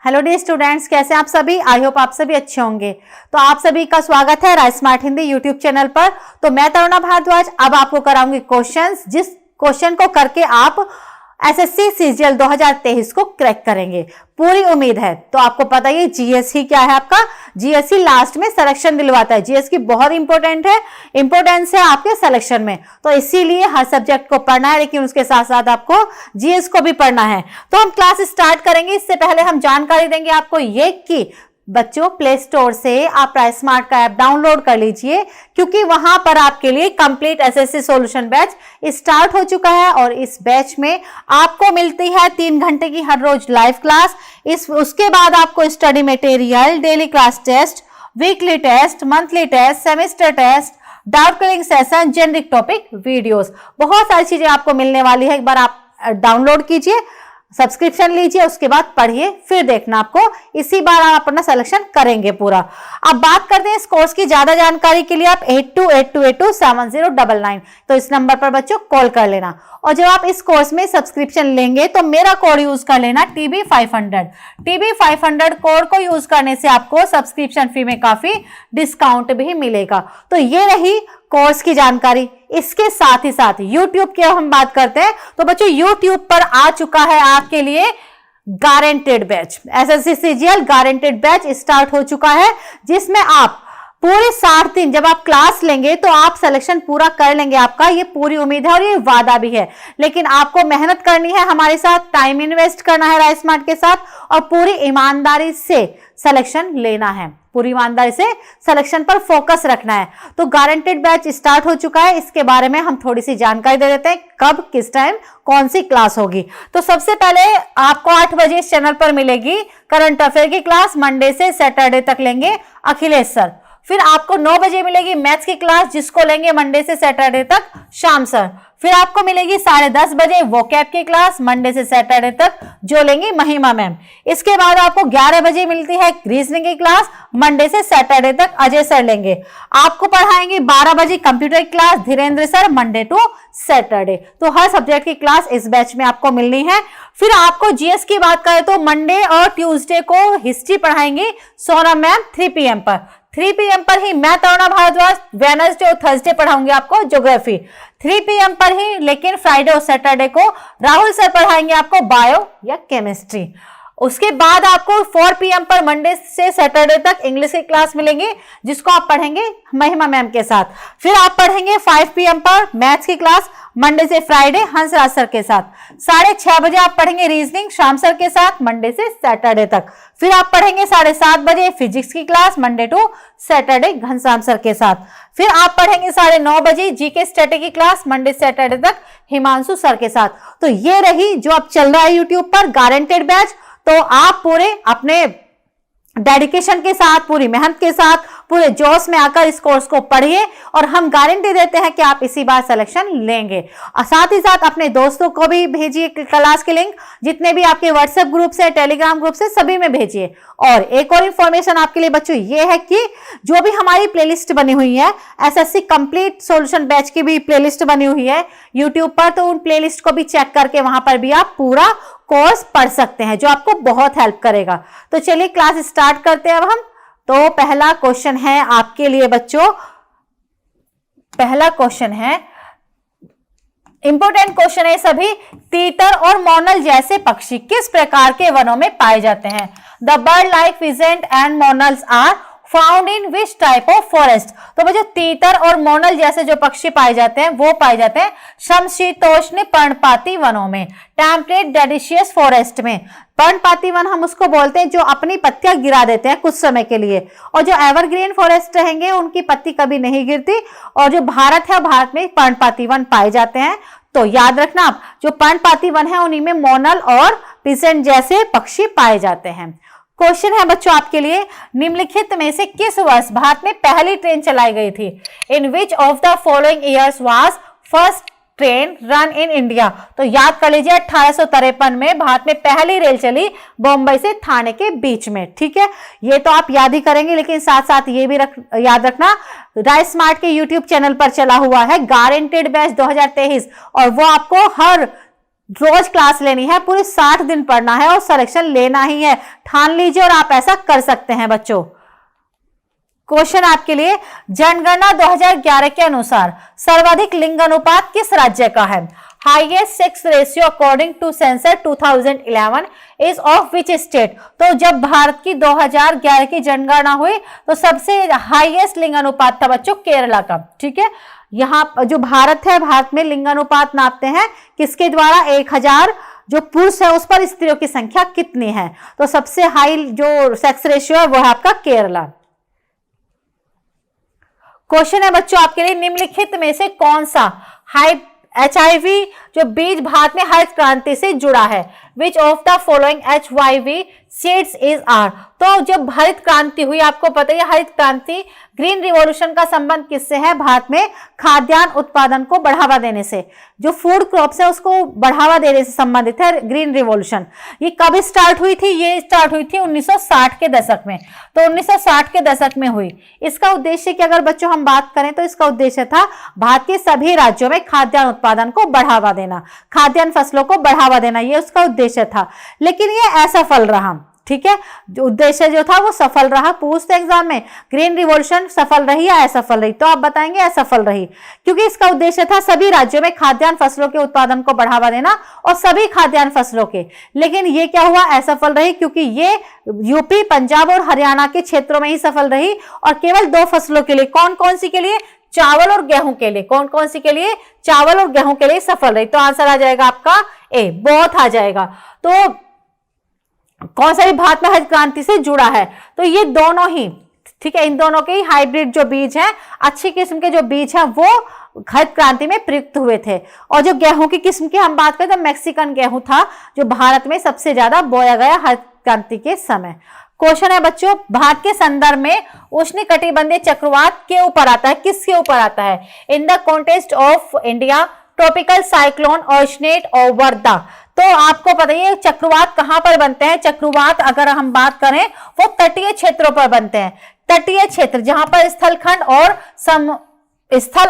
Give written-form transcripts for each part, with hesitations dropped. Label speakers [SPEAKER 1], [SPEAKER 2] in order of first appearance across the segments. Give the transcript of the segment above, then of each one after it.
[SPEAKER 1] Hello dear students, कैसे आप सभी? आई होप आप सभी अच्छे होंगे। तो आप सभी का स्वागत है rice smart Hindi YouTube channel पर। तो मैं तरुणा भारद्वाज अब आपको कराऊंगी क्वेश्चंस, जिस क्वेश्चन को करके आप एसएससी सीजीएल 2023 को क्रैक करेंगे, पूरी उम्मीद है। तो आपको पता ही जीएससी क्या है आपका, जीएससी लास्ट में सिलेक्शन दिलवाता है। जीएस की बहुत इंपॉर्टेंट है, इंपॉर्टेंस है आपके सिलेक्शन में, तो इसीलिए हर सब्जेक्ट को पढ़ना है, लेकिन उसके साथ साथ आपको जीएस को भी पढ़ना है। तो हम क्लास स्टार्ट करेंगे, इससे पहले हम जानकारी देंगे आपको ये कि बच्चों प्ले स्टोर से आप राइस स्मार्ट का ऐप डाउनलोड कर लीजिए, क्योंकि वहां पर आपके लिए complete SSC solution batch start हो चुका है। और इस बैच में आपको मिलती है 3 घंटे की हर रोज लाइव क्लास। उसके बाद आपको study material, daily class test, weekly test, monthly test, semester test, doubt clearing session, generic topic videos, बहुत सारी चीजें आपको मिलने वाली है। एक बार आप डाउनलोड कीजिए, सब्सक्रिप्शन लीजिए, उसके बाद पढ़िए, फिर देखना आपको इसी बार आप अपना सिलेक्शन करेंगे पूरा। अब बात करते हैं इस कोर्स की। ज्यादा जानकारी के लिए आप 82822709 तो इस नंबर पर बच्चों कॉल कर लेना। और जब आप इस कोर्स में सब्सक्रिप्शन लेंगे तो मेरा कोड यूज कर लेना TB500। TB500 कोड को यूज करने से आपको सब्सक्रिप्शन फी में काफी डिस्काउंट भी मिलेगा। तो ये रही कोर्स की जानकारी। इसके साथ ही साथ YouTube की हम बात करते हैं तो बच्चों YouTube पर आ चुका है आपके लिए guaranteed batch, SSC CGL guaranteed batch start हो चुका है, जिसमें आप पूरे 60 दिन जब आप क्लास लेंगे तो आप सिलेक्शन पूरा कर लेंगे। आपका ये पूरी उम्मीद है और ये वादा भी है, लेकिन आपको मेहनत करनी है हमारे साथ, टाइम इन्वेस्ट करना है राइस स्मार्ट के साथ, और पूरी ईमानदारी से सिलेक्शन लेना है, पूरी ईमानदारी से सिलेक्शन पर फोकस रखना है। तो गारंटेड बैच स्टार्ट हो चुका है, इसके बारे में हम थोड़ी सी जानकारी दे देते हैं, कब किस टाइम कौन सी क्लास होगी। तो सबसे पहले आपको 8 बजे इस चैनल पर मिलेगी करंट अफेयर की क्लास, मंडे से सैटरडे तक लेंगे अखिलेश सर। फिर आपको 9 बजे मिलेगी मैथ्स की क्लास, जिसको लेंगे मंडे से सैटरडे तक श्याम सर। फिर आपको मिलेगी 10:30 बजे वोकैब की क्लास, मंडे से सैटरडे तक, जो लेंगी महिमा मैम। इसके बाद आपको 11 बजे मिलती है रीजनिंग की क्लास, मंडे से सैटरडे तक अजय सर लेंगे। आपको पढ़ाएंगे 12 बजे कंप्यूटर की class, Dhirendra sir, Monday to Saturday. तो हर सब्जेक्ट की क्लास इस बैच में आपको मिलनी है। फिर आपको जीएस की बात करें तो मंडे और ट्यूसडे को हिस्ट्री पढ़ाएंगी सोनम मैम 3 PM पर। 3 PM पर ही मैं तरुणा भारद्वाज वेडनेसडे और थर्सडे पढ़ाऊंगी आपको ज्योग्राफी 3 PM पर ही, लेकिन फ्राइडे और सैटरडे को राहुल सर पढ़ाएंगे आपको बायो या केमिस्ट्री। उसके बाद आपको 4 PM पर मंडे से सैटरडे तक इंग्लिश की क्लास मिलेंगी, जिसको आप पढ़ेंगे महिमा मैम के साथ। फिर आप पढ़ेंगे 5 PM पर मैथ्स की क्लास, मंडे से फ्राइडे हंसराज सर के साथ। 6:30 बजे आप पढ़ेंगे रीजनिंग श्याम सर के साथ, मंडे से सैटरडे तक। फिर आप पढ़ेंगे 7:30 बजे फिजिक्स की class, Monday to Saturday Ghanshyam sir के साथ। फिर आप पढ़ेंगे 9:30 बजे जीके स्टडी की क्लास, मंडे से सैटरडे तक हिमांशु सर के साथ। तो ये रही जो अब चल रहा है यूट्यूब पर गारंटेड बैच। तो आप पूरे अपने डेडिकेशन के साथ, पूरी मेहनत के साथ, पूरे जोश में आकर इस कोर्स को पढ़िए, और हम गारंटी देते हैं कि आप इसी बार सिलेक्शन लेंगे। और साथ ही साथ अपने दोस्तों को भी भेजिए क्लास के लिंक, जितने भी आपके व्हाट्सएप ग्रुप से, टेलीग्राम ग्रुप से, सभी में भेजिए। और एक और इंफॉर्मेशन आपके लिए बच्चों ये है कि जो भी हमारी प्लेलिस्ट बनी हुई है, एसएससी कंप्लीट सॉल्यूशन बैच की भी प्लेलिस्ट बनी हुई है यूट्यूब पर, तो उन प्लेलिस्ट को भी चेक करके वहां पर भी आप पूरा कोर्स पढ़ सकते हैं, जो आपको बहुत हेल्प करेगा। तो चलिए क्लास स्टार्ट करते हैं अब हम। तो पहला क्वेश्चन है आपके लिए बच्चों, पहला क्वेश्चन है इंपॉर्टेंट क्वेश्चन है सभी। तीतर और मोनल जैसे पक्षी किस प्रकार के वनों में पाए जाते हैं? The bird like pheasant and monals are found in which type of forest? तो बच्चों तीतर और मोनल जैसे जो पक्षी पाए जाते हैं वो पाए जाते हैं समशीतोष्ण पर्णपाती वनों में, टेम्परेट डेडिशियस फॉरेस्ट में। पर्णपाती वन हम उसको बोलते हैं जो अपनी पत्तियां गिरा देते हैं कुछ समय के लिए, और जो एवरग्रीन फॉरेस्ट रहेंगे उनकी पत्ती कभी नहीं गिरती। और जो भारत है, भारत में पर्णपाती वन पाए जाते हैं। तो याद रखना आप, जो पर्णपाती वन है उन्हीं में मोनल और पिजेंट जैसे पक्षी पाए जाते हैं। क्वेश्चन है बच्चों आपके लिए, निम्नलिखित में से किस वर्ष भारत में पहली ट्रेन चलाई गई थी? In which of the following years was first train run in India? तो याद कर लीजिए 1853 में भारत में पहली रेल चली बॉम्बे से थाने के बीच में। ठीक है, ये तो आप याद ही करेंगे, लेकिन साथ साथ ये भी याद रखना राइस स्मार्ट के यूट्यूब चैनल पर चला हुआ है गारंटेड बैच 2023, और वो आपको हर रोज क्लास लेनी है, पूरे 60 दिन पढ़ना है और सिलेक्शन लेना ही है। ठान लीजिए और आप ऐसा कर सकते हैं बच्चों। क्वेश्चन आपके लिए, जनगणना 2011 के अनुसार सर्वाधिक लिंग अनुपात किस राज्य का है? Highest sex ratio according to census 2011 is of which state? तो जब भारत की 2011 की जनगणना हुई तो सबसे हाईएस्ट लिंग अनुपात था बच्चों केरला का। ठीक है, यहाँ जो भारत है, भारत में लिंग अनुपात नापते हैं किसके द्वारा? 1000 जो पुरुष है उस पर स्त्रियों की संख्या कितनी है? तो सबसे हाई जो सेक्स रेशियो है वो है आपका केरला। क्वेश्चन है बच्चों आपके लिए, निम्नलिखित में से कौन सा HIV जो बीज भारत में हरित क्रांति से जुड़ा है? Which of the following HIV seeds is are? तो जब हरित क्रांति हुई, आपको पता है हरित क्रांति ग्रीन रिवॉल्यूशन का संबंध किससे है? भारत में खाद्यान्न उत्पादन को बढ़ावा देने से, जो फूड क्रॉप्स है उसको बढ़ावा देने से संबंधित है ग्रीन रिवॉल्यूशन। ये कब स्टार्ट हुई थी? ये स्टार्ट हुई थी 1960 के दशक में। तो 1960 के दशक में हुई। इसका उद्देश्य की अगर बच्चों हम बात करें तो इसका उद्देश्य था भारत के सभी राज्यों में खाद्यान्न उत्पादन को बढ़ावा देना, खाद्यान्न फसलों को बढ़ावा देना, ये उसका उद्देश्य था। लेकिन ये असफल रहा। ठीक है, जो उद्देश्य जो था वो सफल रहा। पूछते एग्जाम में ग्रीन रिवॉल्यूशन सफल रही या असफल रही? तो आप बताएंगे असफल रही, क्योंकि इसका उद्देश्य था सभी राज्यों में खाद्यान्न फसलों के उत्पादन को बढ़ावा देना और सभी खाद्यान्न फसलों के। लेकिन ये क्या हुआ? असफल रही, क्योंकि ये यूपी, पंजाब और हरियाणा के क्षेत्रों में ही सफल रही और केवल 2 फसलों के लिए। कौन कौन सी के लिए? चावल और गेहूं के लिए। कौन कौन सी के लिए? चावल और गेहूं के लिए सफल रही। तो आंसर आ जाएगा आपका ए, बहुत आ जाएगा। तो कौन सा भी भारत में हरित क्रांति से जुड़ा है? तो ये दोनों ही, ठीक है, इन दोनों के ही हाइब्रिड जो बीज हैं, अच्छी किस्म के जो बीज हैं वो हरित क्रांति में प्रयुक्त हुए थे। और जो गेहूं की किस्म की हम बात करें तो मैक्सिकन गेहूं था जो भारत में सबसे ज्यादा बोया गया हरित क्रांति के समय। क्वेश्चन है बच्चों, भारत के संदर्भ में उष्णकटिबंधीय चक्रवात के ऊपर आता है? किसके ऊपर आता है? In the context of India tropical cyclone originate over the. तो आपको पता है चक्रवात कहां पर बनते हैं? चक्रवात अगर हम बात करें वो तटीय क्षेत्रों पर बनते हैं। तटीय क्षेत्र जहां पर स्थल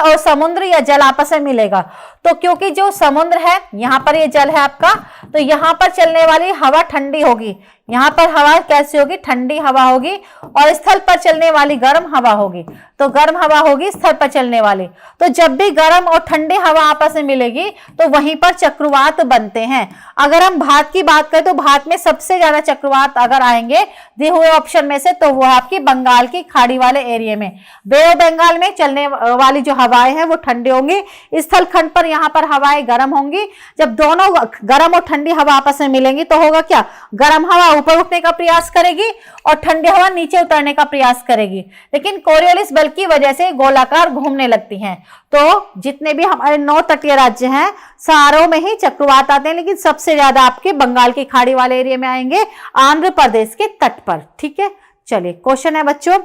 [SPEAKER 1] और समुद्र या जल आपस में मिलेगा। तो क्योंकि जो समुद्र है यहाँ पर ये जल है आपका, तो यहाँ पर चलने वाली हवा ठंडी होगी। यहाँ पर हवा कैसी होगी? ठंडी हवा होगी। और स्थल पर चलने वाली गर्म हवा होगी। तो गर्म हवा होगी स्थल पर चलने वाली। तो जब भी गर्म और ठंडी हवा आपस में मिलेगी तो वहीं पर चक्रवात बनते हैं। अगर हम भारत की बात करें तो भारत में सबसे ज्यादा चक्रवात अगर आएंगे दिए हुए ऑप्शन में से तो वो आपकी बंगाल की खाड़ी वाले एरिया में, बे ऑफ बंगाल में चलने वाली जो हवाएं हैं वो ठंडी होंगी। स्थल खंड पर यहाँ पर हवाएं गर्म होंगी। जब दोनों गर्म और ठंडी हवा आपस में मिलेंगी तो होगा क्या? गर्म हवा ऊपर उठने का प्रयास करेगी और ठंडी हवा नीचे उतरने का प्रयास करेगी। लेकिन कोरियोलिस बल की वजह से गोलाकार घूमने लगती हैं। तो जितने भी हमारे 9 तटीय राज्य हैं सारों में ही चक्रवात आते हैं, लेकिन सबसे ज्यादा आपके बंगाल की खाड़ी वाले एरिया में आएंगे, आंध्र प्रदेश के तट पर। ठीक है, चलिए क्वेश्चन है बच्चों,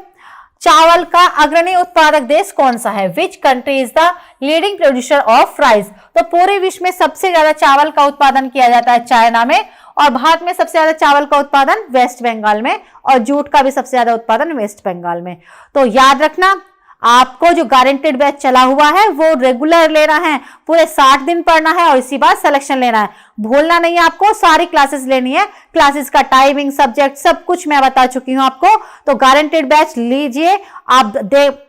[SPEAKER 1] चावल का अग्रणी उत्पादक देश कौन सा है? Which country is the leading producer of rice? तो पूरे विश्व में सबसे ज्यादा चावल का उत्पादन किया जाता है चाइना में, और भारत में सबसे ज्यादा चावल का उत्पादन वेस्ट बंगाल में, और जूट का भी सबसे ज्यादा उत्पादन वेस्ट बंगाल में। तो याद रखना, आपको जो गारंटेड बैच चला हुआ है वो रेगुलर लेना है, पूरे 60 दिन पढ़ना है और इसी बार सिलेक्शन लेना है। भूलना नहीं है आपको, सारी क्लासेस लेनी है। क्लासेस का टाइमिंग, सब्जेक्ट सब कुछ मैं बता चुकी हूं आपको। तो गारंटेड बैच लीजिए, आप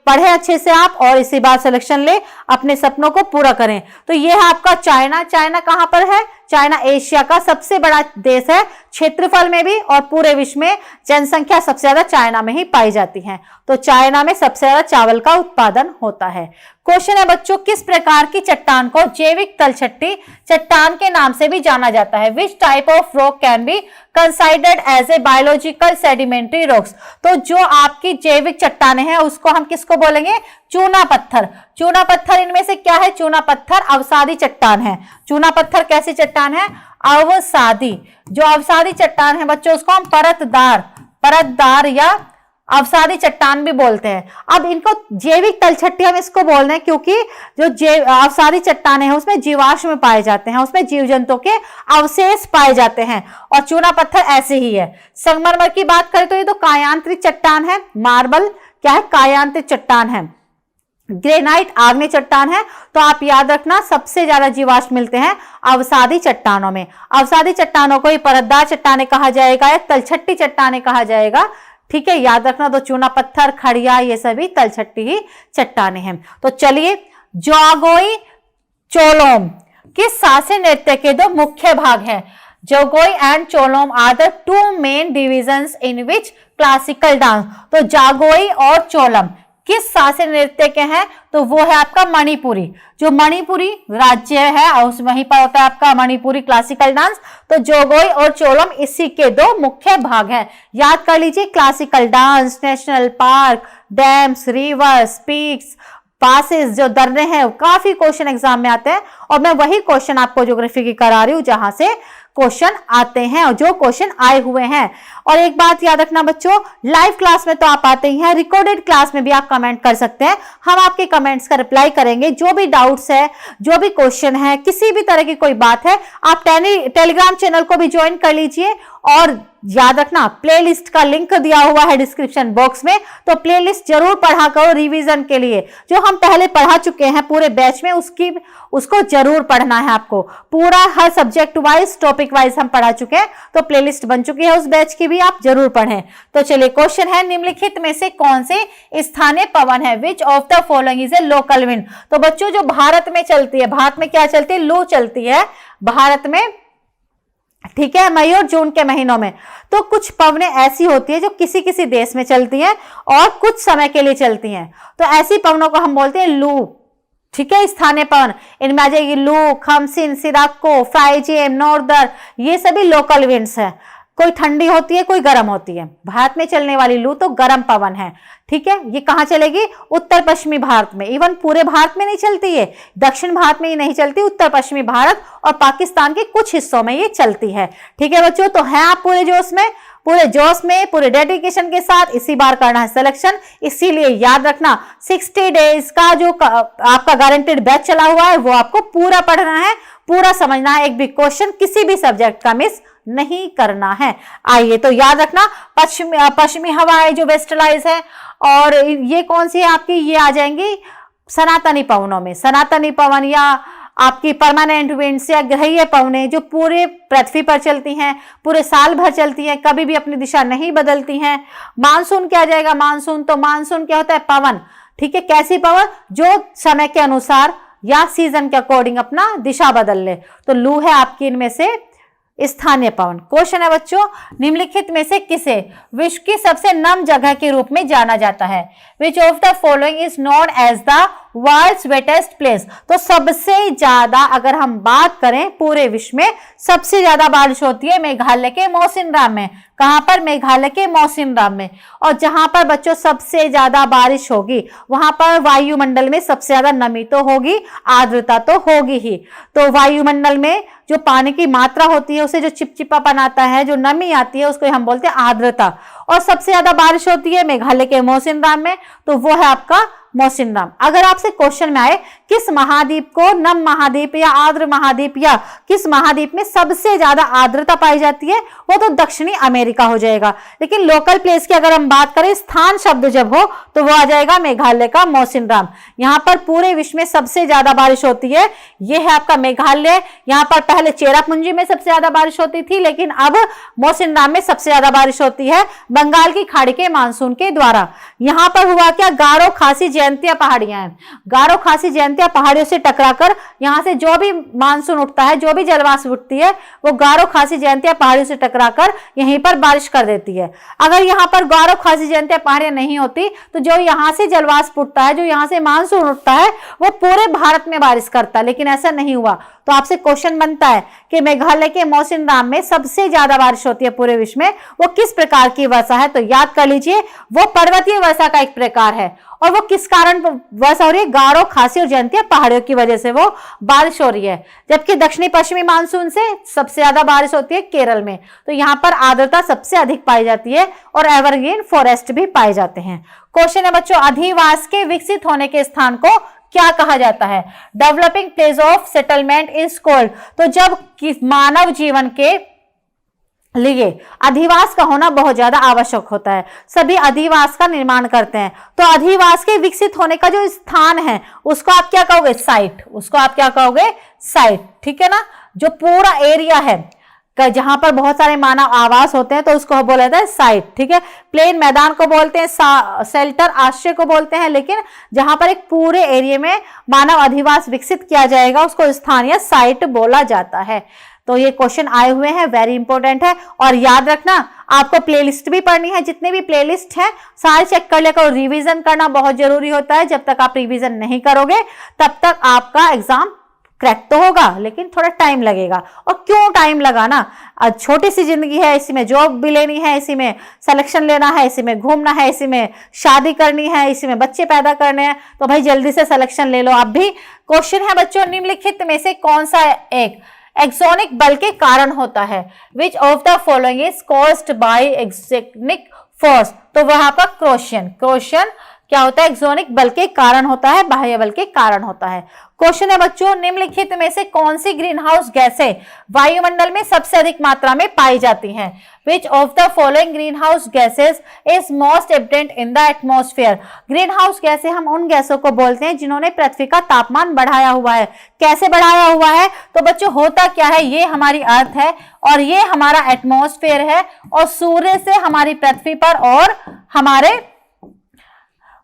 [SPEAKER 1] पढ़े अच्छे से आप, और इसी बार सिलेक्शन ले, अपने सपनों को पूरा करें। तो ये है आपका चाइना। चाइना कहां पर है? चाइना एशिया का सबसे बड़ा देश है क्षेत्रफल में भी, और पूरे विश्व में जनसंख्या सबसे ज्यादा चाइना में ही पाई जाती है। तो चाइना में सबसे ज्यादा चावल का उत्पादन होता है। क्वेश्चन है बच्चों, किस प्रकार की चट्टान को जैविक तलछटी चट्टान के नाम से भी जाना जाता है? Which type of rock can be considered as a biological sedimentary rocks? तो जो आपकी जैविक चट्टाने हैं उसको हम किसको बोलेंगे? चूना पत्थर। चूना पत्थर इनमें से क्या है? चूना पत्थर अवसादी चट्टान है। चूना पत्थर कैसी चट्टान है? अवसादी। जो अवसादी चट्टान है बच्चों उसको हम परतदार या अवसादी चट्टान भी बोलते हैं। अब इनको जैविक तलछटी हम इसको बोल रहे हैं क्योंकि जो अवसादी चट्टाने हैं उसमें जीवाश्म पाए जाते हैं, उसमें जीव जंतुओं के अवशेष पाए जाते हैं, और चूना पत्थर ऐसे ही है। संगमरमर की बात करें तो ये तो कायांतरिक चट्टान है। मार्बल क्या है? कायांतरिक चट्टान है। ग्रेनाइट आग्नेय चट्टान है, तो आप याद रखना सबसे ज्यादा जीवाश्म मिलते हैं अवसादी चट्टानों में। अवसादी चट्टानों को ही परतदार चट्टाने कहा जाएगा या तलछट्टी चट्टाने कहा जाएगा, ठीक है, याद रखना। तो चूना पत्थर, खड़िया, ये सभी तलछट्टी ही चट्टाने हैं। तो चलिए, जोगोई चोलोम किस शास्त्रीय नृत्य के दो मुख्य भाग हैं? Jagoi and Cholom are the two main divisions in which classical dance. तो जागोई और चोलम किस शास्त्रीय नृत्य के हैं? तो वो है आपका मणिपुरी। जो मणिपुरी राज्य है उस वहीं पर होता है आपका मणिपुरी क्लासिकल डांस। तो जोगोई और चोलम इसी के दो मुख्य भाग हैं। याद कर लीजिए, classical dance, national park, dams, reverse, peaks, passes, जो दर्रे हैं, काफी क्वेश्चन एग्जाम में आते हैं और मैं वही क्वेश्चन आपको ज्योग्राफी की करा रही हूं जहां से क्वेश्चन आते हैं और जो क्वेश्चन आए हुए हैं। और एक बात याद रखना बच्चों, लाइव क्लास में तो आप आते ही हैं, रिकॉर्डेड क्लास में भी आप कमेंट कर सकते हैं। हम आपके कमेंट्स का रिप्लाई करेंगे। जो भी डाउट्स है, जो भी क्वेश्चन है, किसी भी तरह की कोई बात है, आप टेलीग्राम चैनल को भी ज्वाइन कर लीजिए। और याद रखना, प्लेलिस्ट का लिंक दिया हुआ है डिस्क्रिप्शन बॉक्स में, तो प्लेलिस्ट जरूर पढ़ा करो रिवीजन के लिए। जो हम पहले पढ़ा चुके हैं पूरे बैच में, उसको जरूर पढ़ना है आपको। पूरा हर सब्जेक्ट वाइज, टॉपिक वाइज हम पढ़ा चुके हैं, तो प्लेलिस्ट बन चुकी है उस बैच की भी, आप जरूर पढ़ें। तो चलिए, क्वेश्चन है, निम्नलिखित में से कौन से स्थानीय पवन है? Which of the following is a local wind? तो बच्चों, जो भारत में चलती है, भारत में क्या चलती है? लू चलती है भारत में, ठीक है, मई और जून के महीनों में। तो कुछ पवनें ऐसी होती है जो किसी किसी देश में चलती हैं और कुछ समय के लिए चलती हैं। तो ऐसी पवनों को हम बोलते हैं लू, ठीक है, स्थानीय पवन। इनमें आ जाएगी लू, खमसिन, सिराको, फ्राइजेम, नॉर्दर, ये सभी लोकल विंड्स हैं। कोई ठंडी होती है, कोई गर्म होती है। भारत में चलने वाली लू तो गर्म पवन है, ठीक है। ये कहां चलेगी? उत्तर पश्चिमी भारत में। इवन पूरे भारत में नहीं चलती है, दक्षिण भारत में ही नहीं चलती, उत्तर पश्चिमी भारत और पाकिस्तान के कुछ हिस्सों में ये चलती है, ठीक है बच्चों। तो हैं आप पूरे जोश में, पूरे डेडिकेशन के साथ इसी बार करना है सिलेक्शन। इसीलिए याद रखना, 60 डेज का जो आपका गारंटेड बैच चला हुआ है वो आपको पूरा पढ़ना है, पूरा समझना है। एक भी क्वेश्चन किसी भी सब्जेक्ट का मिस नहीं करना है। आइए, तो याद रखना, पश्चिमी हवाएं जो वेस्टर्लाइज है, और ये कौन सी है आपकी? ये आ जाएंगी सनातनी पवनों में। सनातनी पवन या आपकी परमानेंट विंड्स या ग्रहीय पवनें जो पूरे पृथ्वी पर चलती हैं, पूरे साल भर चलती हैं, कभी भी अपनी दिशा नहीं बदलती हैं। मानसून क्या आ जाएगा? मानसून, तो मानसून क्या होता है? पवन, ठीक है। कैसी पवन? जो समय के अनुसार या सीजन के अकॉर्डिंग अपना दिशा बदल ले। तो लू है आपकी इनमें से स्थानीय पवन। क्वेश्चन है बच्चों, निम्नलिखित में से किसे विश्व की सबसे नम जगह के रूप में जाना जाता है? Which of the following is known as the world's wettest place? तो सबसे ज्यादा अगर हम बात करें पूरे विश्व में, सबसे ज्यादा बारिश होती है मेघालय के मौसिनराम में। कहां पर? मेघालय के मौसिनराम में। और जहां पर बच्चों सबसे ज्यादा बारिश होगी वहां पर वायुमंडल में सबसे ज्यादा नमी तो होगी, आर्द्रता तो होगी ही। तो वायुमंडल में जो पानी की मात्रा होती है, उसे जो चिपचिपापन आता है, जो नमी आती है, उसको हम बोलते हैं आर्द्रता। और सबसे ज्यादा बारिश होती है मेघालय के मौसिनराम में, तो वो है आपका मौसिनराम। अगर आपसे क्वेश्चन में आए किस महाद्वीप को नम महाद्वीप या आर्द्र महाद्वीप या किस महाद्वीप में सबसे ज्यादा आर्द्रता पाई जाती है, वो तो दक्षिणी अमेरिका हो जाएगा। लेकिन लोकल प्लेस की अगर हम बात करें, स्थान शब्द जब हो, तो वो आ जाएगा मेघालय का मौसिनराम। यहाँ पर पूरे विश्व में सबसे ज्यादा बारिश होती है, ये है आपका मेघालय। यहाँ पर पहले चेरापूंजी में सबसे ज्यादा बारिश होती थी, लेकिन अब मौसिनराम में सबसे ज्यादा बारिश होती है बंगाल की खाड़ी के मानसून के द्वारा। यहाँ पर हुआ क्या? गारो खासी जयंतिया पहाड़ियां हैं। गारो खासी जयंतिया पहाड़ियों से टकराकर यहाँ से जो भी मानसून उठता है, जो भी जलवाष्प उठती है, वो गारो खासी जयंतिया पहाड़ियों से टकराकर यहीं पर बारिश कर देती है। अगर यहाँ पर गारो खासी जयंतिया पहाड़ियां नहीं होती, तो जो यहाँ से जलवाष्प उठता है, जो यहाँ से मानसून उठता है, वो पूरे भारत में बारिश करता है। लेकिन ऐसा नहीं हुआ। तो आपसे क्वेश्चन बनता है कि मेघालय के मौसिनराम में सबसे ज्यादा बारिश होती है पूरे विश्व में, वो किस प्रकार की वर्षा है? तो याद कर लीजिए, वो पर्वतीय वर्षा का एक प्रकार है। और वो किस कारण वर्षा हो रही है? गारो खासी और जयंतिया पहाड़ियों की वजह से वो बारिश हो रही है। जबकि दक्षिणी पश्चिमी मानसून से सबसे ज्यादा बारिश होती है केरल में। तो यहाँ पर आर्द्रता सबसे अधिक पाई जाती है और एवरग्रीन फॉरेस्ट भी पाए जाते हैं। क्वेश्चन है बच्चों, अधिवास के विकसित होने के स्थान को क्या कहा जाता है? Developing place of settlement is called. तो जब मानव जीवन के लिए अधिवास का होना बहुत ज्यादा आवश्यक होता है। सभी अधिवास का निर्माण करते हैं। तो अधिवास के विकसित होने का जो स्थान है उसको आप क्या कहोगे? साइट। उसको आप क्या कहोगे? साइट। ठीक है ना। जो पूरा एरिया है जहां पर बहुत सारे मानव आवास होते हैं तो उसको बोला जाता है साइट। ठीक है। प्लेन मैदान को बोलते हैं, शेल्टर आश्रय को बोलते हैं, लेकिन जहां पर एक पूरे एरिया में मानव अधिवास विकसित किया जाएगा उसको स्थान या साइट बोला जाता है। तो ये क्वेश्चन आए हुए हैं, वेरी इंपॉर्टेंट है। और याद रखना आपको प्लेलिस्ट भी पढ़नी है, जितने भी प्लेलिस्ट हैं सारे चेक कर लेकर। रिवीजन करना बहुत जरूरी होता है। जब तक आप रिवीजन नहीं करोगे तब तक आपका एग्जाम क्रैक तो होगा लेकिन थोड़ा टाइम लगेगा। और क्यों टाइम लगाना? छोटी सी जिंदगी है, इसी में जॉब भी लेनी है, इसी में सिलेक्शन लेना है, इसी में घूमना है, इसी में शादी करनी है, इसी में बच्चे पैदा करने हैं। तो भाई जल्दी से सिलेक्शन ले लो आप भी। क्वेश्चन है बच्चों, निम्नलिखित में से कौन सा एक एक्सोनिक बल के कारण होता है? Which of the following is caused by exonic force? तो वहां पर क्वेश्चन क्या होता है? एक्सोनिक बल के कारण होता है, बाह्य बल के कारण होता है। क्वेश्चन है बच्चों, निम्नलिखित में से कौन सी ग्रीन हाउस गैसें वायुमंडल में सबसे अधिक मात्रा में पाई जाती हैं? विच of the following green house gases is most evident in the atmosphere? Green house गैसें हम उन गैसों को बोलते हैं जिन्होंने पृथ्वी का तापमान बढ़ाया हुआ है। कैसे बढ़ाया हुआ है? तो बच्चों होता क्या है, ये हमारी अर्थ है और ये हमारा एटमॉस्फेयर है, और सूर्य से हमारी पृथ्वी पर और हमारे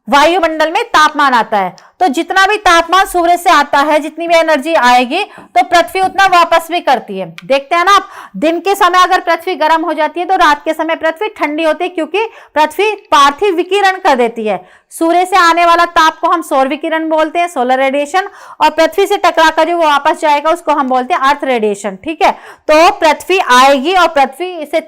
[SPEAKER 1] वायुमंडल में तापमान आता है। तो जितना भी तापमान सूर्य से आता है, जितनी भी एनर्जी आएगी तो पृथ्वी उतना वापस भी करती है। देखते हैं ना आप, दिन के समय अगर पृथ्वी गर्म हो जाती है तो रात के समय पृथ्वी ठंडी होती है, क्योंकि पृथ्वी पार्थिव विकिरण कर देती है। सूर्य से आने वाला ताप को हम सौर विकिरण बोलते हैं, सोलर रेडिएशन, और पृथ्वी से टकराकर जो वापस जाएगा उसको हम बोलते हैं अर्थ रेडिएशन। ठीक है। तो पृथ्वी आएगी और पृथ्वी से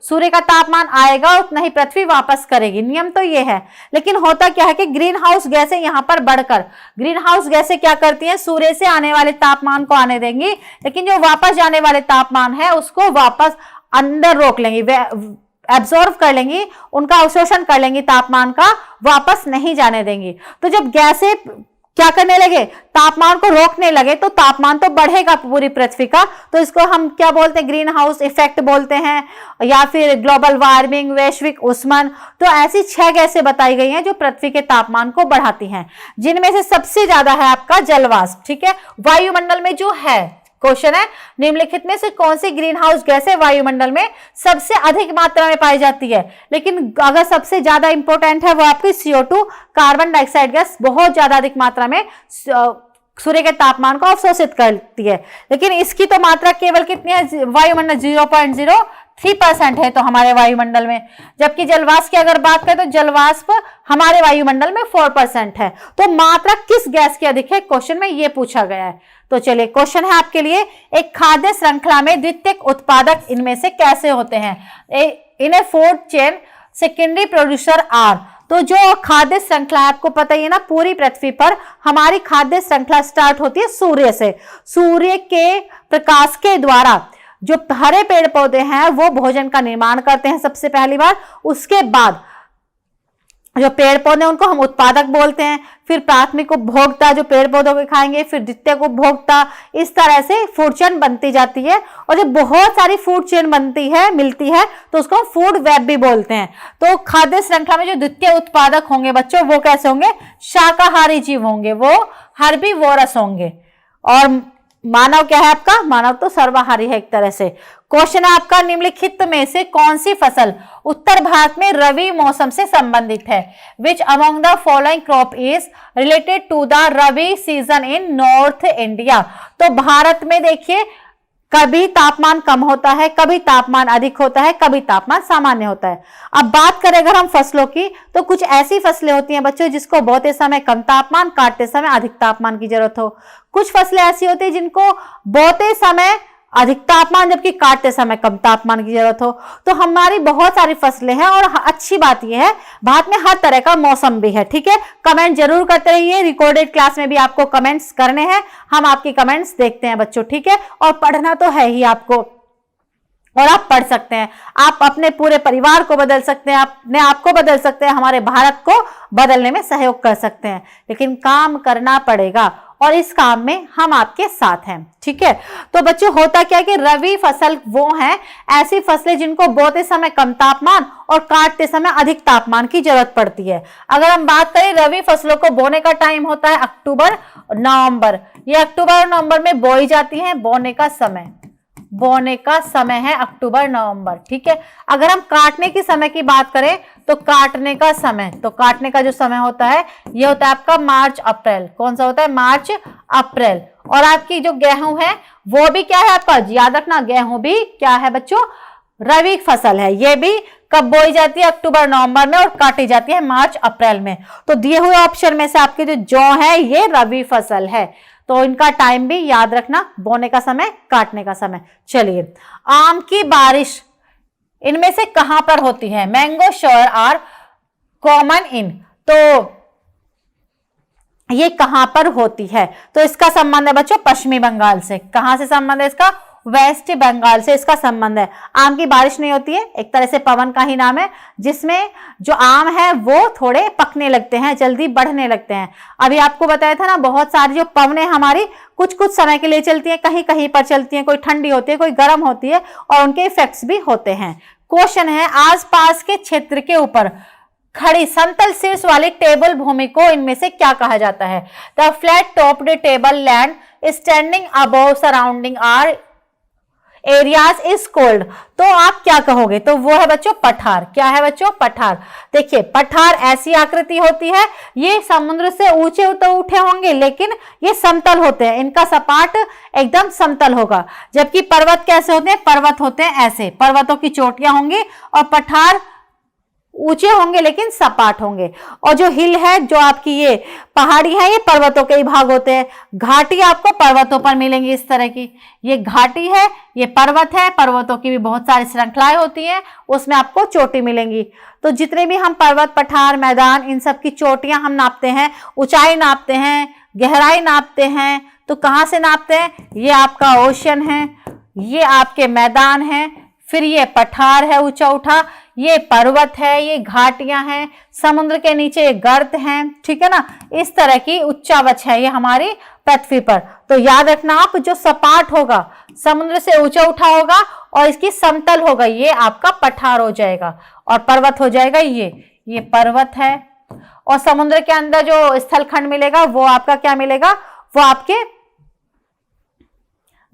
[SPEAKER 1] सूर्य का तापमान आएगा और उतना ही पृथ्वी वापस करेगी। नियम तो ये है। लेकिन होता क्या है कि ग्रीन हाउस गैसें यहां पर बढ़कर, ग्रीन हाउस गैसें क्या करती हैं? सूर्य से आने वाले तापमान को आने देंगी, लेकिन जो वापस जाने वाले तापमान है उसको वापस अंदर रोक लेंगी, एब्जॉर्व कर लेंगी, उनका अवशोषण कर लेंगी, तापमान का वापस नहीं जाने देंगी। तो जब गैसें क्या करने लगे? तापमान को रोकने लगे, तो तापमान तो बढ़ेगा पूरी पृथ्वी का। तो इसको हम क्या बोलते हैं? ग्रीन हाउस इफेक्ट बोलते हैं, या फिर ग्लोबल वार्मिंग, वैश्विक ऊष्मन। तो ऐसी 6 गैसें बताई गई हैं जो पृथ्वी के तापमान को बढ़ाती हैं, जिनमें से सबसे ज्यादा है आपका जलवाष्प। ठीक है। वायुमंडल में जो है, क्वेश्चन है निम्नलिखित में से कौन सी ग्रीन हाउस गैसें वायुमंडल में सबसे अधिक मात्रा में पाई जाती है? लेकिन अगर सबसे ज्यादा इंपॉर्टेंट है वो आपकी CO2 कार्बन डाइऑक्साइड गैस बहुत ज्यादा अधिक मात्रा में सूर्य के तापमान को अवशोषित करती है। लेकिन इसकी तो मात्रा केवल कितनी है? वायुमंडल 0.03% है तो हमारे वायुमंडल में। जबकि जलवाष्प की अगर बात करें तो जलवाष्प हमारे वायुमंडल में 4% है। तो मात्रा किस गैस की अधिक है? क्वेश्चन में ये पूछा गया है। तो चलिए क्वेश्चन है आपके लिए, एक खाद्य श्रृंखला में द्वितीयक उत्पादक इनमें से कैसे होते हैं? In a food chain secondary producer are. तो जो खाद्य श्रृंखला है, आपको पता ही है ना, पूरी पृथ्वी पर हमारी खाद्य श्रृंखला स्टार्ट होती है सूर्य से। सूर्य के प्रकाश के द्वारा जो हरे पेड़ पौधे हैं वो भोजन का निर्माण करते हैं सबसे पहली बार। उसके बाद जो पेड़ पौधे उनको हम उत्पादक बोलते हैं, फिर प्राथमिक उपभोक्ता जो पेड़ पौधों को खाएंगे, फिर द्वितीयक उपभोक्ता। इस तरह से फूड चेन बनती जाती है, और जब बहुत सारी फूड चेन बनती है, मिलती है, तो उसको फूड वेब भी बोलते हैं। तो खाद्य श्रृंखला में जो द्वितीय उत्पादक होंगे बच्चों, वो कैसे होंगे? शाकाहारी जीव होंगे, वो हर्बीवोरस होंगे। और मानव क्या है आपका? मानव तो सर्वाहारी है एक तरह से। क्वेश्चन है आपका, निम्नलिखित में से कौन सी फसल उत्तर भारत में रबी मौसम से संबंधित है? Which among the following crop is related to the rabi season in north India? तो भारत में देखिए कभी तापमान कम होता है, कभी तापमान अधिक होता है, कभी तापमान सामान्य होता है। अब बात करें अगर हम फसलों की, तो कुछ ऐसी फसलें होती हैं बच्चों जिसको बोते समय कम तापमान, काटते समय अधिक तापमान की जरूरत हो। कुछ फसलें ऐसी होती है जिनको बोते समय अधिक तापमान जबकि काटते समय कम तापमान की जरूरत हो। तो हमारी बहुत सारी फसलें हैं, और अच्छी बात यह है भारत में हर तरह का मौसम भी है। ठीक है। कमेंट जरूर करते रहिए, रिकॉर्डेड क्लास में भी आपको कमेंट्स करने हैं, हम आपकी कमेंट्स देखते हैं बच्चों। ठीक है। और पढ़ना तो है ही आपको, और आप पढ़ सकते हैं, आप अपने पूरे परिवार को बदल सकते हैं, अपने आप को बदल सकते हैं, हमारे भारत को बदलने में सहयोग कर सकते हैं। लेकिन काम करना पड़ेगा, और इस काम में हम आपके साथ हैं। ठीक है, तो बच्चों होता क्या है कि रबी फसल वो हैं ऐसी फसलें जिनको बोते समय कम तापमान और काटते समय अधिक तापमान की जरूरत पड़ती है। अगर हम बात करें रबी फसलों को बोने का टाइम होता है अक्टूबर नवंबर, ये अक्टूबर और नवंबर में बोई जाती हैं। बोने का समय है अक्टूबर नवंबर। ठीक है, अगर हम काटने की समय की बात करें तो काटने का जो समय होता है ये होता है आपका मार्च अप्रैल। कौन सा होता है? मार्च अप्रैल। और आपकी जो गेहूं है वो भी क्या है आपका, याद रखना, गेहूं भी क्या है बच्चों? रबी फसल है। ये भी कब बोई जाती है? अक्टूबर नवंबर में, और काटी जाती है मार्च अप्रैल में। तो दिए हुए ऑप्शन में से आपके जो जौ है ये रबी फसल है, तो इनका टाइम भी याद रखना, बोने का समय, काटने का समय। चलिए, आम की बारिश इनमें से कहां पर होती है? Mango showers are common in, तो ये कहां पर होती है? तो इसका संबंध है बच्चों पश्चिमी बंगाल से। कहां से संबंध है इसका? वेस्ट बंगाल से इसका संबंध है। आम की बारिश नहीं होती है, एक तरह से पवन का ही नाम है, जिसमें जो आम है वो थोड़े पकने लगते हैं, जल्दी बढ़ने लगते हैं। अभी आपको बताया था ना, बहुत सारी जो पवनें हमारी कुछ कुछ समय के लिए चलती हैं, कहीं कहीं पर चलती हैं, कोई ठंडी होती है, कोई गर्म होती है, और उनके इफेक्ट्स भी होते हैं। क्वेश्चन है, आसपास के क्षेत्र के ऊपर खड़ी समतल शीर्ष वाली टेबल भूमि को इनमें से क्या कहा जाता है? The flat topped table land standing above surrounding are areas is called. तो आप क्या कहोगे? तो वो है बच्चों पठार। क्या है बच्चों? पठार। देखिए, पठार ऐसी आकृति होती है, ये समुद्र से ऊंचे तो उठे होंगे लेकिन ये समतल होते हैं, इनका सपाट एकदम समतल होगा। जबकि पर्वत कैसे होते हैं? पर्वत होते हैं ऐसे, पर्वतों की चोटियां होंगी, और पठार ऊंचे होंगे लेकिन सपाट होंगे। और जो हिल है, जो आपकी ये पहाड़ी है, ये पर्वतों के ही भाग होते हैं। घाटी आपको पर्वतों पर मिलेंगी इस तरह की, ये घाटी है, ये पर्वत है, पर्वतों की भी बहुत सारी श्रृंखलाएं होती हैं, उसमें आपको चोटी मिलेंगी। तो जितने भी हम पर्वत, पठार, मैदान, इन सब की चोटियां हम नापते हैं, ऊंचाई नापते हैं, गहराई नापते हैं, तो कहां से नापते हैं? ये आपका ओशन है, ये आपके मैदान है, फिर ये पठार है ऊंचा उठा, ये पर्वत है, ये घाटियां हैं, समुद्र के नीचे ये गर्त हैं। ठीक है ना, इस तरह की उच्चावच है ये हमारी पृथ्वी पर। तो याद रखना आप, जो सपाट होगा, समुद्र से ऊंचा उठा होगा और इसकी समतल होगा, ये आपका पठार हो जाएगा, और पर्वत हो जाएगा ये पर्वत है। और समुद्र के अंदर जो स्थलखंड मिलेगा वो आपका क्या मिलेगा? वो आपके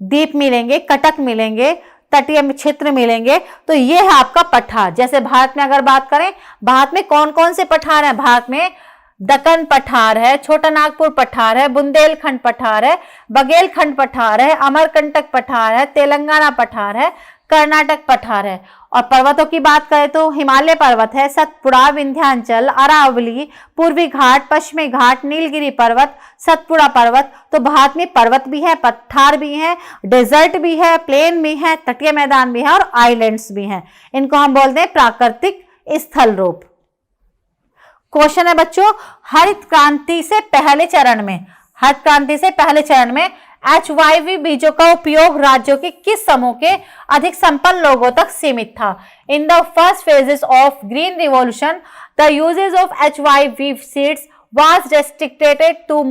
[SPEAKER 1] द्वीप मिलेंगे, कटक मिलेंगे, तटीय क्षेत्र मिलेंगे। तो ये है आपका पठार। जैसे भारत में अगर बात करें, भारत में कौन कौन से पठार हैं? भारत में दक्कन पठार है, छोटा नागपुर पठार है, बुंदेलखंड पठार है, बघेलखंड पठार है, अमरकंटक पठार है, तेलंगाना पठार है, कर्नाटक पठार है। और पर्वतों की बात करें तो हिमालय पर्वत है, सतपुड़ा, विंध्याचल, अरावली, पूर्वी घाट, पश्चिमी घाट, नीलगिरी पर्वत, सतपुड़ा पर्वत। तो भारत में पर्वत भी है, पठार भी है, डेजर्ट भी है, प्लेन भी है, तटीय मैदान भी है, और आइलैंड्स भी हैं। इनको हम बोलते हैं प्राकृतिक स्थल रूप। क्वेश्चन है बच्चों, हरित क्रांति से पहले चरण में HYV बीजों का उपयोग राज्यों के किस समूह के अधिक संपन्न लोगों तक सीमित था? In the first phases of green revolution the uses of HYV seeds was restricted to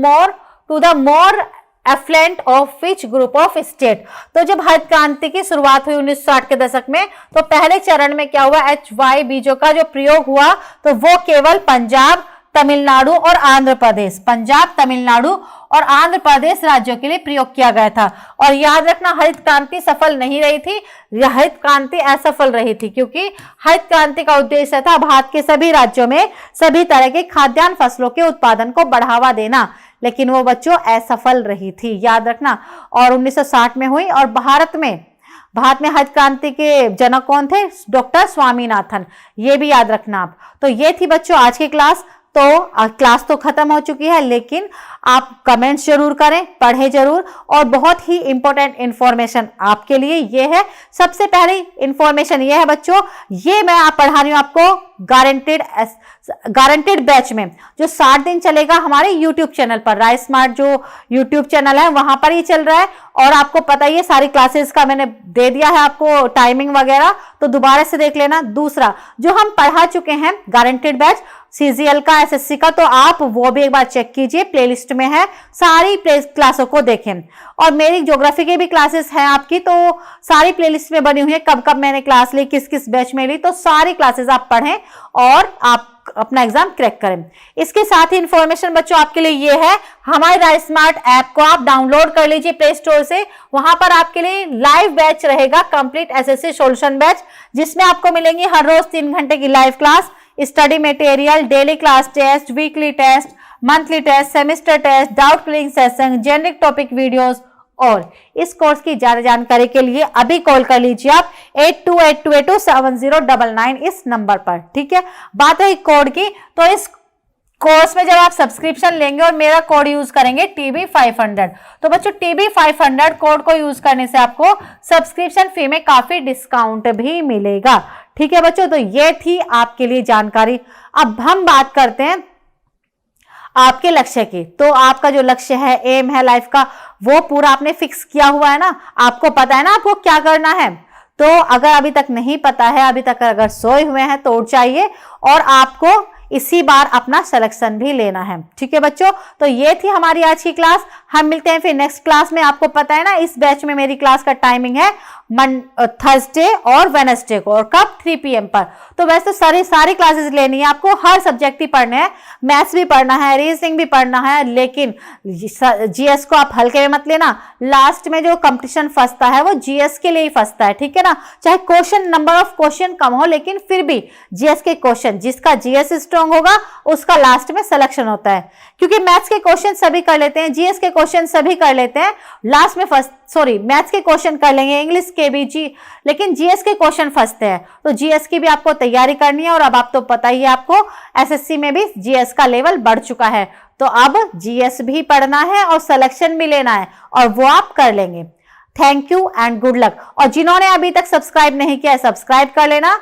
[SPEAKER 1] the more affluent of which group of state. तो जब हरित क्रांति की शुरुआत हुई 1960 के दशक में, तो पहले चरण में क्या हुआ? HY बीजों का जो प्रयोग हुआ तो वो केवल पंजाब, तमिलनाडु और आंध्र प्रदेश, पंजाब, तमिलनाडु और आंध्र प्रदेश राज्यों के लिए प्रयोग किया गया था। और याद रखना, हरित क्रांति सफल नहीं रही थी, हरित क्रांति असफल रही थी, क्योंकि हरित क्रांति का उद्देश्य था भारत के सभी राज्यों में सभी तरह के खाद्यान्न फसलों के उत्पादन को बढ़ावा देना, लेकिन वो बच्चों असफल रही थी, याद रखना। और 1960 में हुई, और भारत में हरित क्रांति के जनक कौन थे? डॉक्टर स्वामीनाथन, ये भी याद रखना आप। तो ये थी बच्चों आज की क्लास। तो क्लास तो खत्म हो चुकी है, लेकिन आप कमेंट्स जरूर करें, पढ़ें जरूर, और बहुत ही इंपॉर्टेंट इंफॉर्मेशन आपके लिए ये है। सबसे पहले इंफॉर्मेशन ये है बच्चों, ये मैं आप पढ़ा रही हूं आपको गारंटेड बैच में, जो 60 दिन चलेगा हमारे यूट्यूब चैनल पर। राइस स्मार्ट जो यूट्यूब चैनल है वहां पर ही चल रहा है, और आपको पता ही है सारी क्लासेस का मैंने दे दिया है आपको टाइमिंग वगैरह, तो दोबारा से देख लेना। दूसरा, जो हम पढ़ा चुके हैं गारंटेड बैच CGL का, SSC का, तो आप वो भी एक बार चेक कीजिए, प्लेलिस्ट में है, सारी क्लासों को देखें। और मेरी ज्योग्राफी की भी क्लासेस हैं आपकी, तो सारी प्लेलिस्ट में बनी हुई है, कब कब मैंने क्लास ली, किस किस बैच में ली, तो सारी क्लासेस आप पढ़ें और आप अपना एग्जाम क्रैक करें। इसके साथ ही इंफॉर्मेशन बच्चों आपके लिए ये है, हमारे राइज स्मार्ट ऐप को आप डाउनलोड कर लीजिए प्ले स्टोर से। वहां पर आपके लिए लाइव बैच रहेगा, कंप्लीट SSC सॉल्यूशन बैच, जिसमें आपको मिलेंगी हर रोज 3 घंटे की live class, study material, daily class test, weekly test, monthly test, semester test, doubt clearing session, generic topic videos. और इस कोर्स की ज्यादा जानकारी के लिए अभी कॉल कर लीजिए आप 82827099 इस नंबर पर, ठीक है। बात रही कोड की, तो इस कोर्स में जब आप सब्सक्रिप्शन लेंगे और मेरा कोड यूज करेंगे TB500, तो बच्चों TB500 कोड को यूज करने से आपको सब्सक्रिप्शन फी में काफी डिस्काउंट भी मिलेगा, ठीक है बच्चों। तो ये थी आपके लिए जानकारी। अब हम बात करते हैं आपके लक्ष्य की। तो आपका जो लक्ष्य है, एम है लाइफ का, वो पूरा आपने फिक्स किया हुआ है ना, आपको पता है ना आपको क्या करना है। तो अगर अभी तक नहीं पता है, अभी तक अगर सोए हुए हैं तो उठ जाइए, और आपको इसी बार अपना सिलेक्शन भी लेना है, ठीक है बच्चों। तो ये थी हमारी आज की क्लास। हम मिलते हैं फिर नेक्स्ट क्लास में। आपको पता है ना, इस बैच में मेरी क्लास का टाइमिंग है थर्सडे और वेडनेसडे को, और कब 3 PM पर। तो वैसे तो सारी क्लासेस लेनी है आपको, हर सब्जेक्ट ही पढ़ने हैं, मैथ्स भी पढ़ना है, रीजनिंग भी पढ़ना है, लेकिन GS को आप हल्के में मत लेना। लास्ट में जो कंपटीशन फंसता है वो GS के लिए ही फंसता है, ठीक है ना। चाहे क्वेश्चन नंबर ऑफ क्वेश्चन कम हो, लेकिन फिर भी GS के क्वेश्चन, जिसका GS स्ट्रॉन्ग होगा उसका लास्ट में सिलेक्शन होता है। क्योंकि मैथ्स के क्वेश्चन सभी कर लेते हैं, GS के क्वेश्चन सभी कर लेते हैं, लास्ट में मैथ्स के क्वेश्चन कर लेंगे, इंग्लिश के भी लेकिन GS के क्वेश्चन फंसते हैं। तो GS की भी आपको तैयारी करनी है, और अब आप तो पता ही है आपको SSC में भी GS का लेवल बढ़ चुका है, तो अब GS भी पढ़ना है और सिलेक्शन भी लेना है, और वो आप कर लेंगे। Thank you and good luck. और जिन्होंने अभी तक सब्सक्राइब नहीं किया है, सब्सक्राइब कर लेना।